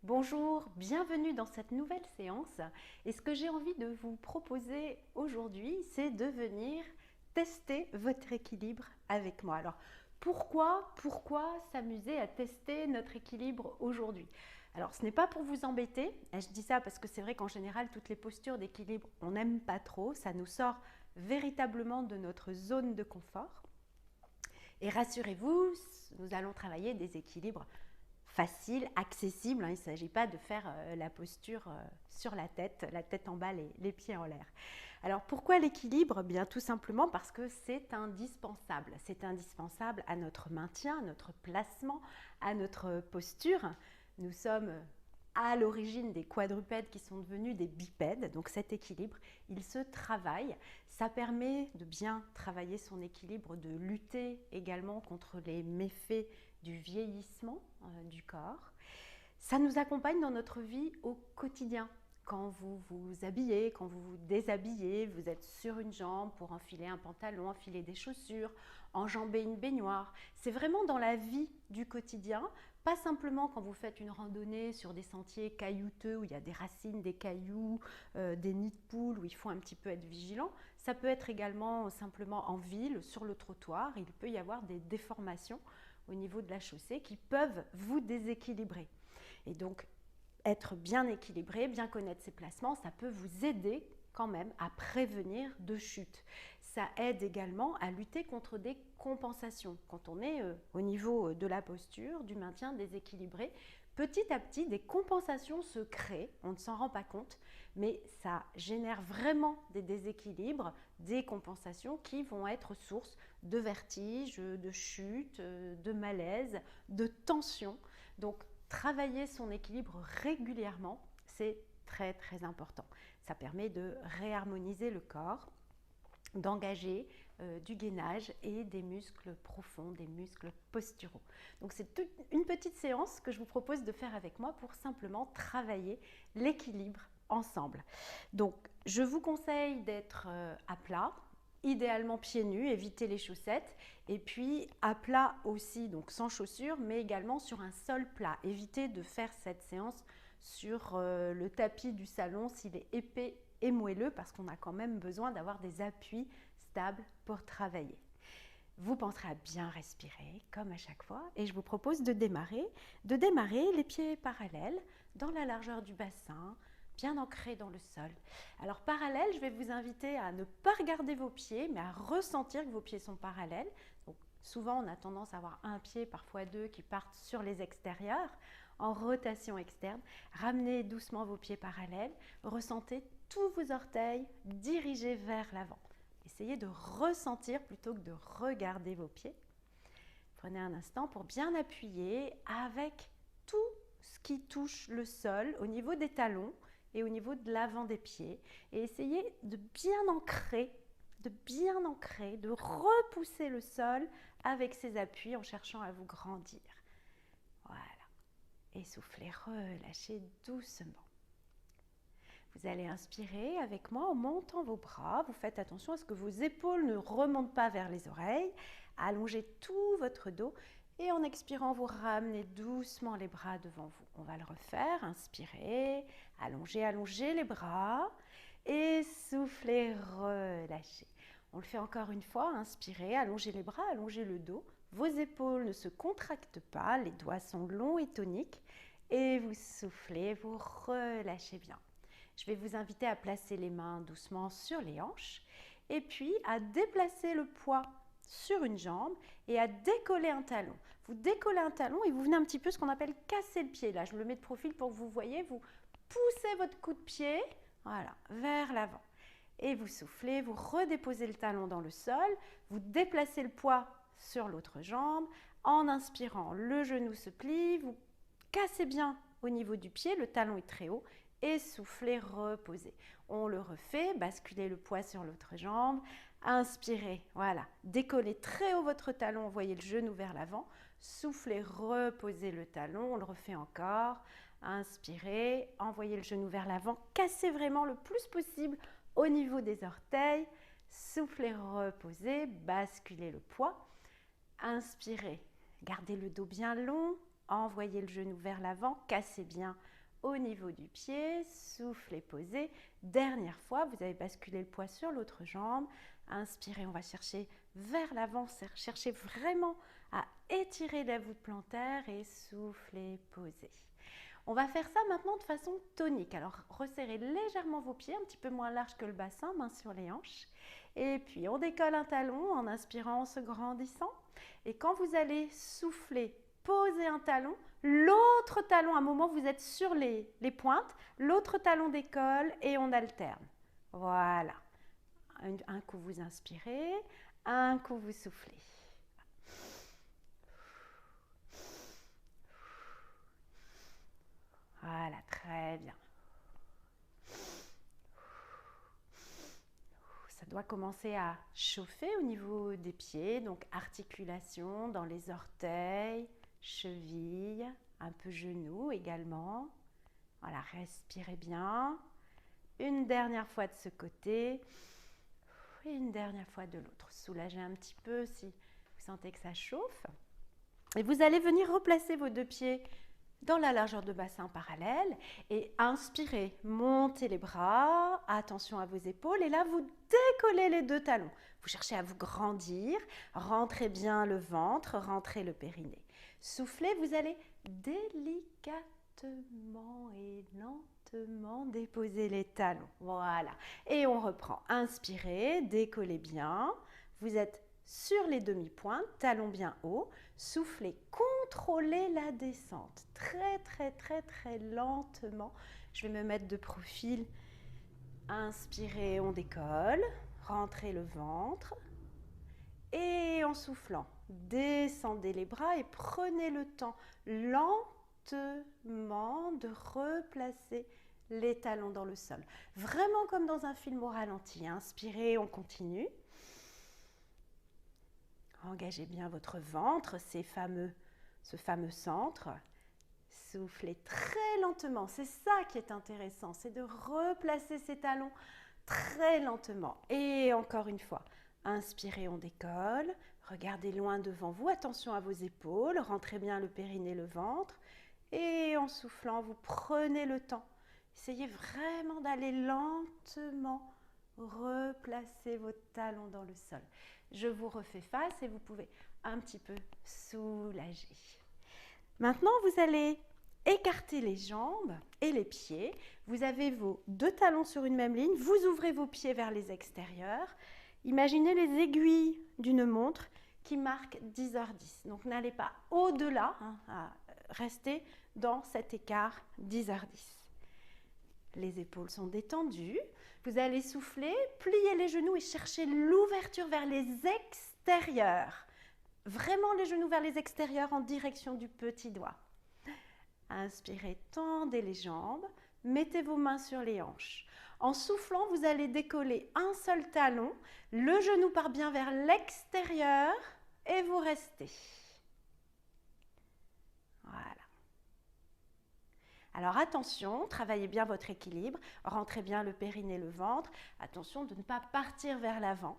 Bonjour, bienvenue dans cette nouvelle séance. Et ce que j'ai envie de vous proposer aujourd'hui, c'est de venir tester votre équilibre avec moi. Alors, pourquoi s'amuser à tester notre équilibre aujourd'hui? Alors, ce n'est pas pour vous embêter. Et je dis ça parce que c'est vrai qu'en général, toutes les postures d'équilibre, on n'aime pas trop. Ça nous sort véritablement de notre zone de confort. Et rassurez-vous, nous allons travailler des équilibres facile, accessible. Il ne s'agit pas de faire la posture sur la tête en bas, les pieds en l'air. Alors pourquoi l'équilibre? Bien tout simplement parce que c'est indispensable. C'est indispensable à notre maintien, à notre placement, à notre posture. Nous sommes à l'origine des quadrupèdes qui sont devenus des bipèdes. Donc cet équilibre, il se travaille. Ça permet de bien travailler son équilibre, de lutter également contre les méfaits du vieillissement du corps. Ça nous accompagne dans notre vie au quotidien. Quand vous vous habillez, quand vous vous déshabillez, vous êtes sur une jambe pour enfiler un pantalon, enfiler des chaussures, enjamber une baignoire. C'est vraiment dans la vie du quotidien, pas simplement quand vous faites une randonnée sur des sentiers caillouteux où il y a des racines, des cailloux, des nids de poules où il faut un petit peu être vigilant. Ça peut être également simplement en ville, sur le trottoir. Il peut y avoir des déformations au niveau de la chaussée qui peuvent vous déséquilibrer. Et donc, être bien équilibré, bien connaître ses placements, ça peut vous aider quand même à prévenir de chutes. Ça aide également à lutter contre des compensations. Quand on est au niveau de la posture, du maintien déséquilibré, petit à petit, des compensations se créent, on ne s'en rend pas compte, mais ça génère vraiment des déséquilibres, des compensations qui vont être source de vertiges, de chutes, de malaise, de tension. Donc, travailler son équilibre régulièrement, c'est très très important. Ça permet de réharmoniser le corps, d'engager du gainage et des muscles profonds, des muscles posturaux. Donc c'est une petite séance que je vous propose de faire avec moi pour simplement travailler l'équilibre ensemble. Donc je vous conseille d'être à plat, idéalement pieds nus, éviter les chaussettes, et puis à plat aussi, donc sans chaussures, mais également sur un sol plat. Évitez de faire cette séance sur le tapis du salon s'il est épais et moelleux, parce qu'on a quand même besoin d'avoir des appuis stables pour travailler. Vous penserez à bien respirer, comme à chaque fois, et je vous propose de démarrer les pieds parallèles dans la largeur du bassin, bien ancrés dans le sol. Alors parallèle, je vais vous inviter à ne pas regarder vos pieds, mais à ressentir que vos pieds sont parallèles. Donc, souvent, on a tendance à avoir un pied, parfois deux, qui partent sur les extérieurs, en rotation externe. Ramenez doucement vos pieds parallèles, ressentez tous vos orteils dirigés vers l'avant. Essayez de ressentir plutôt que de regarder vos pieds. Prenez un instant pour bien appuyer avec tout ce qui touche le sol au niveau des talons et au niveau de l'avant des pieds. Et essayez de bien ancrer, de repousser le sol avec ces appuis en cherchant à vous grandir. Voilà. Et soufflez, relâchez doucement. Vous allez inspirer avec moi en montant vos bras. Vous faites attention à ce que vos épaules ne remontent pas vers les oreilles. Allongez tout votre dos et en expirant, vous ramenez doucement les bras devant vous. On va le refaire. Inspirez, allongez les bras et soufflez, relâchez. On le fait encore une fois. Inspirez, allongez les bras, allongez le dos. Vos épaules ne se contractent pas, les doigts sont longs et toniques. Et vous soufflez, vous relâchez bien. Je vais vous inviter à placer les mains doucement sur les hanches et puis à déplacer le poids sur une jambe et à décoller un talon. Vous décollez un talon et vous venez un petit peu ce qu'on appelle casser le pied. Là, je le mets de profil pour que vous voyez, vous poussez votre coup de pied, voilà, vers l'avant. Et vous soufflez, vous redéposez le talon dans le sol, vous déplacez le poids sur l'autre jambe. En inspirant, le genou se plie, vous cassez bien au niveau du pied, le talon est très haut. Et soufflez, reposez. On le refait, basculez le poids sur l'autre jambe, inspirez, voilà, décollez très haut votre talon, envoyez le genou vers l'avant, soufflez, reposez le talon, on le refait encore, inspirez, envoyez le genou vers l'avant, cassez vraiment le plus possible au niveau des orteils, soufflez, reposez, basculez le poids, inspirez, gardez le dos bien long, envoyez le genou vers l'avant, cassez bien au niveau du pied, soufflez, posez. Dernière fois, vous avez basculé le poids sur l'autre jambe. Inspirez, on va chercher vers l'avant, cherchez vraiment à étirer la voûte plantaire et soufflez, posez. On va faire ça maintenant de façon tonique. Alors, resserrez légèrement vos pieds, un petit peu moins large que le bassin, mains sur les hanches. Et puis, on décolle un talon en inspirant, en se grandissant. Et quand vous allez souffler, poser un talon, l'autre talon, à un moment, vous êtes sur les pointes, l'autre talon décolle et on alterne. Voilà. Un coup, vous inspirez, un coup, vous soufflez. Voilà, très bien. Ça doit commencer à chauffer au niveau des pieds, donc articulation dans les orteils, chevilles, un peu genoux également. Voilà, respirez bien. Une dernière fois de ce côté et une dernière fois de l'autre. Soulagez un petit peu si vous sentez que ça chauffe. Et vous allez venir replacer vos deux pieds dans la largeur de bassin parallèle et inspirez, montez les bras, attention à vos épaules et là vous décollez les deux talons. Vous cherchez à vous grandir, rentrez bien le ventre, rentrez le périnée. Soufflez, vous allez délicatement et lentement déposer les talons. Voilà. Et on reprend. Inspirez, décollez bien. Vous êtes sur les demi-pointes, talons bien hauts. Soufflez, contrôlez la descente. Très lentement. Je vais me mettre de profil. Inspirez, on décolle. Rentrez le ventre. Et en soufflant, descendez les bras et prenez le temps lentement de replacer les talons dans le sol. Vraiment comme dans un film au ralenti. Inspirez, on continue. Engagez bien votre ventre, ce fameux centre. Soufflez très lentement. C'est ça qui est intéressant, c'est de replacer ces talons très lentement. Et encore une fois, inspirez, on décolle. Regardez loin devant vous, attention à vos épaules. Rentrez bien le périnée, le ventre. Et en soufflant, vous prenez le temps. Essayez vraiment d'aller lentement replacer vos talons dans le sol. Je vous refais face et vous pouvez un petit peu soulager. Maintenant, vous allez écarter les jambes et les pieds. Vous avez vos deux talons sur une même ligne. Vous ouvrez vos pieds vers les extérieurs. Imaginez les aiguilles d'une montre qui marque 10h10. Donc, n'allez pas au-delà, restez dans cet écart 10h10. Les épaules sont détendues. Vous allez souffler, plier les genoux et chercher l'ouverture vers les extérieurs. Vraiment les genoux vers les extérieurs en direction du petit doigt. Inspirez, tendez les jambes, mettez vos mains sur les hanches. En soufflant, vous allez décoller un seul talon, le genou part bien vers l'extérieur et vous restez. Voilà. Alors attention, travaillez bien votre équilibre, rentrez bien le périnée, le ventre. Attention de ne pas partir vers l'avant.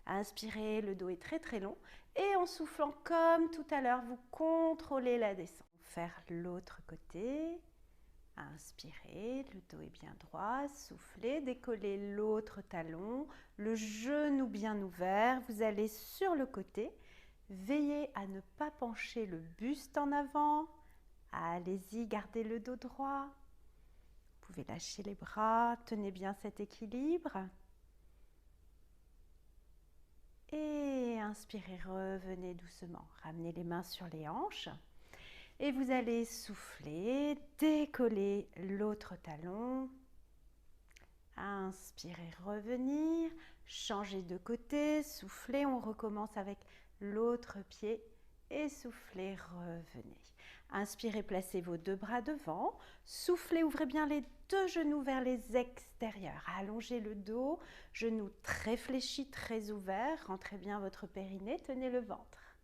Inspirez, le dos est très long. Et en soufflant comme tout à l'heure, vous contrôlez la descente. Faire l'autre côté. Inspirez, le dos est bien droit. Soufflez, décollez l'autre talon. Le genou bien ouvert. Vous allez sur le côté. Veillez à ne pas pencher le buste en avant. Allez-y, gardez le dos droit. Vous pouvez lâcher les bras, tenez bien cet équilibre. Et inspirez, revenez doucement. Ramenez les mains sur les hanches. Et vous allez souffler, décoller l'autre talon. Inspirez, revenir. Changez de côté, soufflez. On recommence avec l'autre pied. Et soufflez, revenez. Inspirez, placez vos deux bras devant. Soufflez, ouvrez bien les deux genoux vers les extérieurs. Allongez le dos, genoux très fléchis, très ouverts. Rentrez bien votre périnée, tenez le ventre.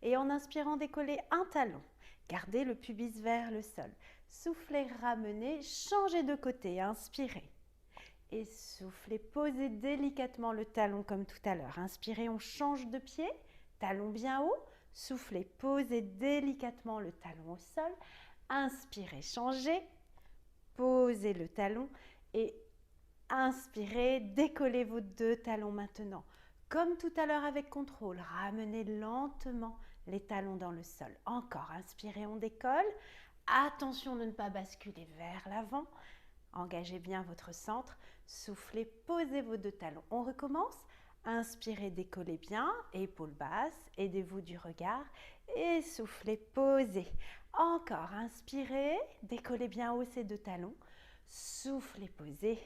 Et en inspirant, décollez un talon. Gardez le pubis vers le sol. Soufflez, ramenez, changez de côté. Inspirez. Et soufflez, posez délicatement le talon comme tout à l'heure. Inspirez, on change de pied. Talon bien haut. Soufflez, posez délicatement le talon au sol. Inspirez, changez. Posez le talon et inspirez, décollez vos 2 talons maintenant. Comme tout à l'heure avec contrôle, ramenez lentement les talons dans le sol. Encore, inspirez, on décolle. Attention de ne pas basculer vers l'avant. Engagez bien votre centre. Soufflez, posez vos 2 talons. On recommence. Inspirez, décollez bien, épaules basses, aidez-vous du regard et soufflez, posez. Encore, inspirez, décollez bien haut ces 2 talons. Soufflez, posez.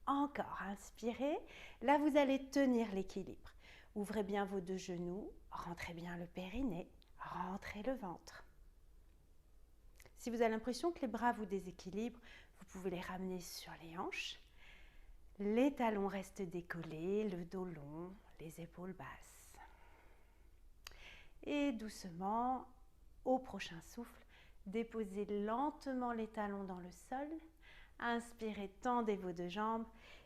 Encore, inspirez. Là, vous allez tenir l'équilibre. Ouvrez bien vos 2 genoux, rentrez bien le périnée, rentrez le ventre. Si vous avez l'impression que les bras vous déséquilibrent, vous pouvez les ramener sur les hanches. Les talons restent décollés, le dos long, les épaules basses. Et doucement, au prochain souffle, déposez lentement les talons dans le sol. Inspirez, tendez vos 2 jambes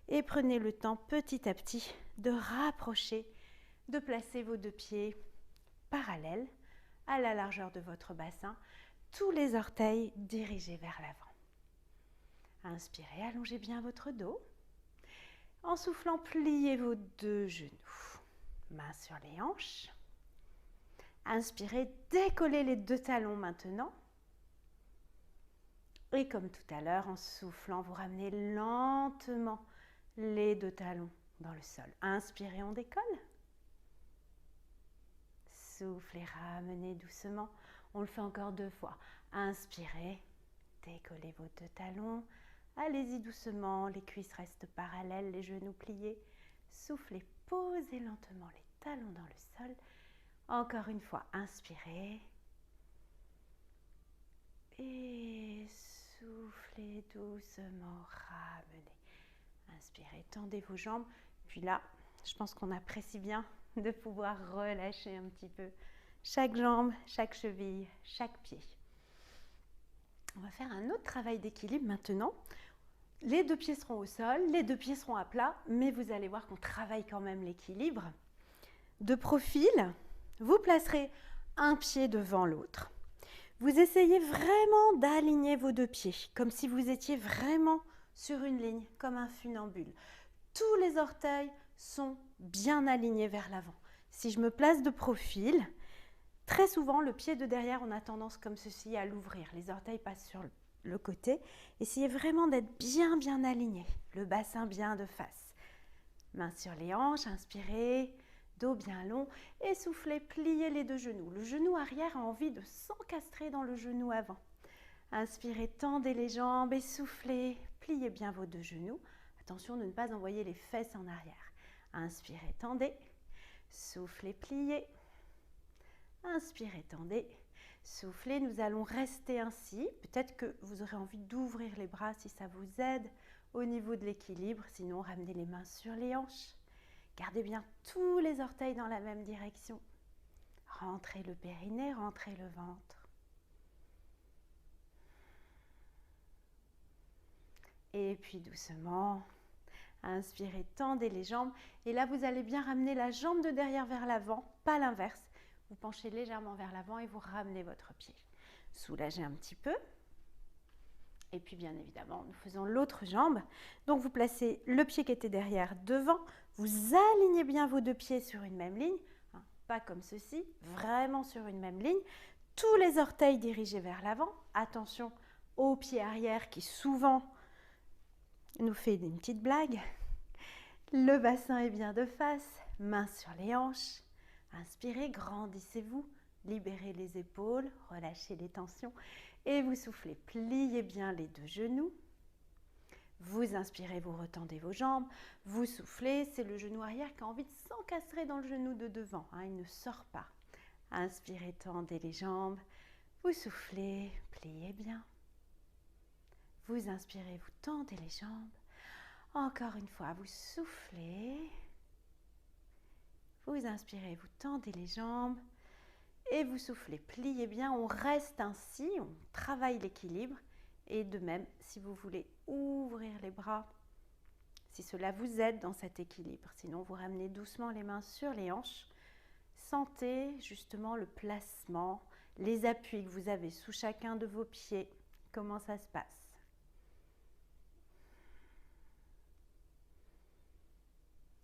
et prenez le temps petit à petit de rapprocher, de placer vos 2 pieds parallèles à la largeur de votre bassin, tous les orteils dirigés vers l'avant. Inspirez, allongez bien votre dos. En soufflant, pliez vos 2 genoux, mains sur les hanches. Inspirez, décollez les 2 talons maintenant. Et comme tout à l'heure, en soufflant, vous ramenez lentement les 2 talons dans le sol. Inspirez, on décolle. Soufflez, ramenez doucement. On le fait encore 2 fois. Inspirez, décollez vos 2 talons. Allez-y doucement, les cuisses restent parallèles, les genoux pliés. Soufflez, posez lentement les talons dans le sol. Encore une fois, inspirez. Et soufflez doucement, ramenez. Inspirez, tendez vos jambes. Puis là, je pense qu'on apprécie bien de pouvoir relâcher un petit peu chaque jambe, chaque cheville, chaque pied. On va faire un autre travail d'équilibre maintenant. Les 2 pieds seront au sol, les 2 pieds seront à plat, mais vous allez voir qu'on travaille quand même l'équilibre. De profil, vous placerez un pied devant l'autre. Vous essayez vraiment d'aligner vos 2 pieds, comme si vous étiez vraiment sur une ligne, comme un funambule. Tous les orteils sont bien alignés vers l'avant. Si je me place de profil, très souvent, le pied de derrière, on a tendance comme ceci à l'ouvrir. Les orteils passent sur le côté. Essayez vraiment d'être bien aligné, le bassin bien de face. Mains sur les hanches, inspirez, dos bien long et soufflez, pliez les 2 genoux. Le genou arrière a envie de s'encastrer dans le genou avant. Inspirez, tendez les jambes et soufflez, pliez bien vos 2 genoux. Attention de ne pas envoyer les fesses en arrière. Inspirez, tendez, soufflez, pliez. Inspirez, tendez, soufflez. Nous allons rester ainsi. Peut-être que vous aurez envie d'ouvrir les bras si ça vous aide au niveau de l'équilibre. Sinon, ramenez les mains sur les hanches. Gardez bien tous les orteils dans la même direction. Rentrez le périnée, rentrez le ventre. Et puis doucement, inspirez, tendez les jambes. Et là, vous allez bien ramener la jambe de derrière vers l'avant, pas l'inverse. Vous penchez légèrement vers l'avant et vous ramenez votre pied. Soulagez un petit peu. Et puis bien évidemment, nous faisons l'autre jambe. Donc vous placez le pied qui était derrière devant. Vous alignez bien vos 2 pieds sur une même ligne. Pas comme ceci, vraiment sur une même ligne. Tous les orteils dirigés vers l'avant. Attention au pied arrière qui souvent nous fait une petite blague. Le bassin est bien de face. Mains sur les hanches. Inspirez, grandissez-vous, libérez les épaules, relâchez les tensions et vous soufflez. Pliez bien les 2 genoux. Vous inspirez, vous retendez vos jambes. Vous soufflez, c'est le genou arrière qui a envie de s'encastrer dans le genou de devant. Il ne sort pas. Inspirez, tendez les jambes. Vous soufflez, pliez bien. Vous inspirez, vous tendez les jambes. Encore une fois, vous soufflez. Vous inspirez, vous tendez les jambes et vous soufflez. Pliez bien, on reste ainsi, on travaille l'équilibre. Et de même, si vous voulez ouvrir les bras, si cela vous aide dans cet équilibre. Sinon, vous ramenez doucement les mains sur les hanches. sentez justement le placement, les appuis que vous avez sous chacun de vos pieds. Comment ça se passe?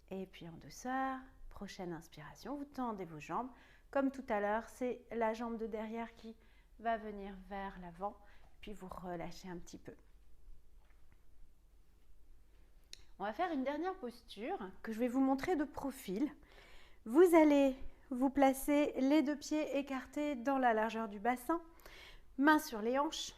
Et puis en douceur, prochaine inspiration, vous tendez vos jambes. Comme tout à l'heure, c'est la jambe de derrière qui va venir vers l'avant, puis vous relâchez un petit peu. On va faire une dernière posture que je vais vous montrer de profil. Vous allez vous placer les deux pieds écartés dans la largeur du bassin, mains sur les hanches,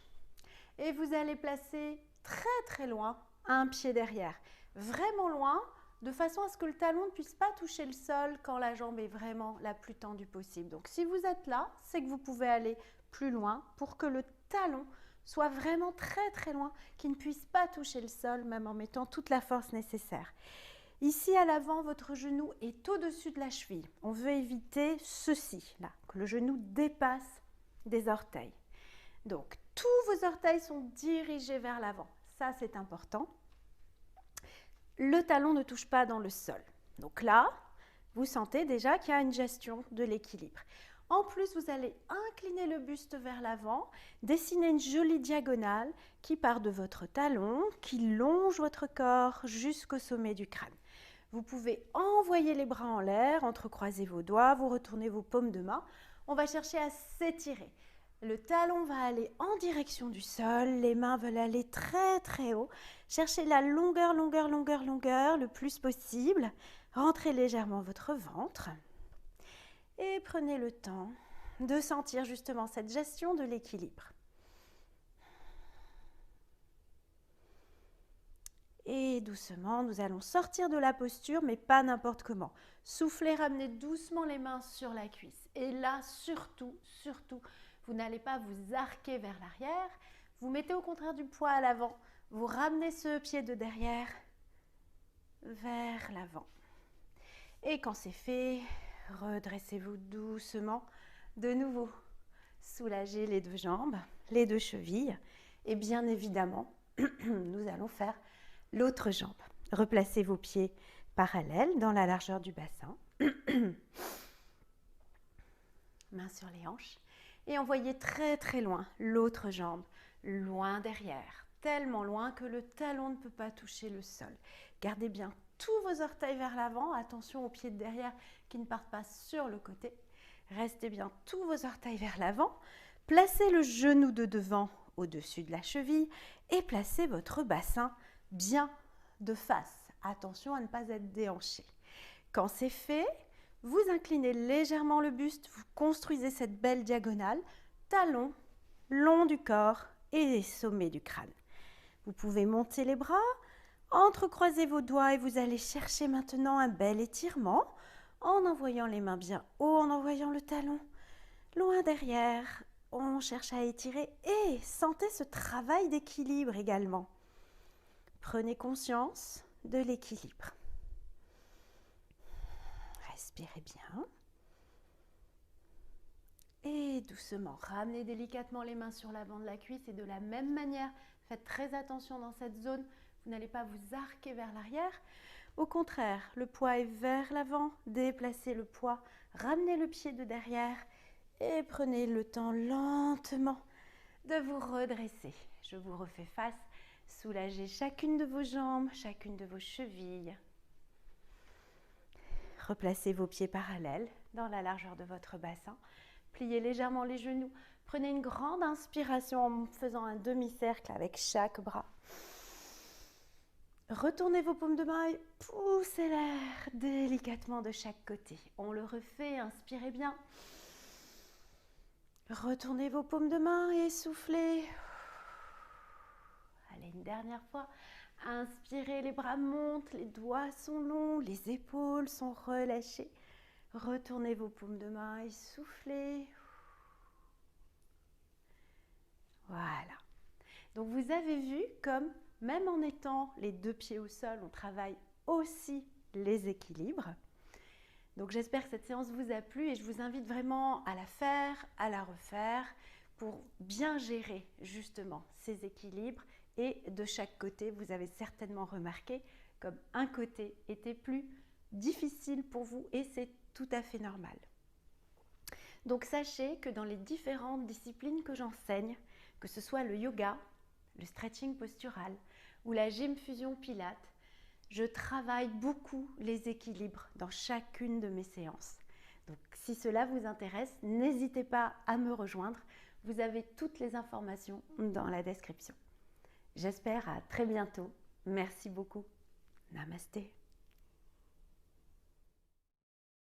et vous allez placer très loin un pied derrière, vraiment loin, de façon à ce que le talon ne puisse pas toucher le sol quand la jambe est vraiment la plus tendue possible. Donc si vous êtes là, c'est que vous pouvez aller plus loin pour que le talon soit vraiment très loin, qu'il ne puisse pas toucher le sol, même en mettant toute la force nécessaire. Ici à l'avant, votre genou est au-dessus de la cheville. On veut éviter ceci, là, que le genou dépasse des orteils. Donc tous vos orteils sont dirigés vers l'avant. Ça, c'est important. Le talon ne touche pas dans le sol. Donc là, vous sentez déjà qu'il y a une gestion de l'équilibre. En plus, vous allez incliner le buste vers l'avant, dessiner une jolie diagonale qui part de votre talon, qui longe votre corps jusqu'au sommet du crâne. Vous pouvez envoyer les bras en l'air, entrecroiser vos doigts, vous retournez vos paumes de main. On va chercher à s'étirer. Le talon va aller en direction du sol, les mains veulent aller très haut. Cherchez la longueur le plus possible. Rentrez légèrement votre ventre et prenez le temps de sentir justement cette gestion de l'équilibre. Et doucement, nous allons sortir de la posture, mais pas n'importe comment. Soufflez, ramenez doucement les mains sur la cuisse. Et là, surtout, vous n'allez pas vous arquer vers l'arrière. Vous mettez au contraire du poids à l'avant. Vous ramenez ce pied de derrière vers l'avant. Et quand c'est fait, redressez-vous doucement. De nouveau, soulagez les deux jambes, les deux chevilles. Et bien évidemment, nous allons faire l'autre jambe. Replacez vos pieds parallèles dans la largeur du bassin. Mains sur les hanches. Et envoyez très loin l'autre jambe, loin derrière, tellement loin que le talon ne peut pas toucher le sol. Gardez bien tous vos orteils vers l'avant, attention aux pieds de derrière qui ne partent pas sur le côté. Restez bien tous vos orteils vers l'avant, placez le genou de devant au-dessus de la cheville et placez votre bassin bien de face. Attention à ne pas être déhanché. Quand c'est fait, vous inclinez légèrement le buste, vous construisez cette belle diagonale, talon, long du corps et sommet du crâne. Vous pouvez monter les bras, entrecroiser vos doigts et vous allez chercher maintenant un bel étirement en envoyant les mains bien haut, en envoyant le talon loin derrière. On cherche à étirer et sentez ce travail d'équilibre également. Prenez conscience de l'équilibre. Respirez bien. Et doucement, ramenez délicatement les mains sur l'avant de la cuisse et de la même manière, faites très attention dans cette zone. Vous n'allez pas vous arquer vers l'arrière. Au contraire, le poids est vers l'avant. Déplacez le poids, ramenez le pied de derrière et prenez le temps lentement de vous redresser. Je vous refais face. Soulagez chacune de vos jambes, chacune de vos chevilles. Replacez vos pieds parallèles dans la largeur de votre bassin. Pliez légèrement les genoux. Prenez une grande inspiration en faisant un demi-cercle avec chaque bras. Retournez vos paumes de main et poussez l'air délicatement de chaque côté. On le refait, inspirez bien. Retournez vos paumes de main et soufflez. Allez, une dernière fois. Inspirez, les bras montent, les doigts sont longs, les épaules sont relâchées. Retournez vos paumes de main et soufflez. Voilà. Donc vous avez vu comme même en étant les deux pieds au sol, on travaille aussi les équilibres. Donc j'espère que cette séance vous a plu et je vous invite vraiment à la faire, à la refaire pour bien gérer justement ces équilibres. Et de chaque côté, vous avez certainement remarqué comme un côté était plus difficile pour vous et c'est tout à fait normal. Donc sachez que dans les différentes disciplines que j'enseigne, que ce soit le yoga, le stretching postural ou la gym fusion pilates, je travaille beaucoup les équilibres dans chacune de mes séances. Donc si cela vous intéresse, n'hésitez pas à me rejoindre. Vous avez toutes les informations dans la description. J'espère à très bientôt. Merci beaucoup. Namasté.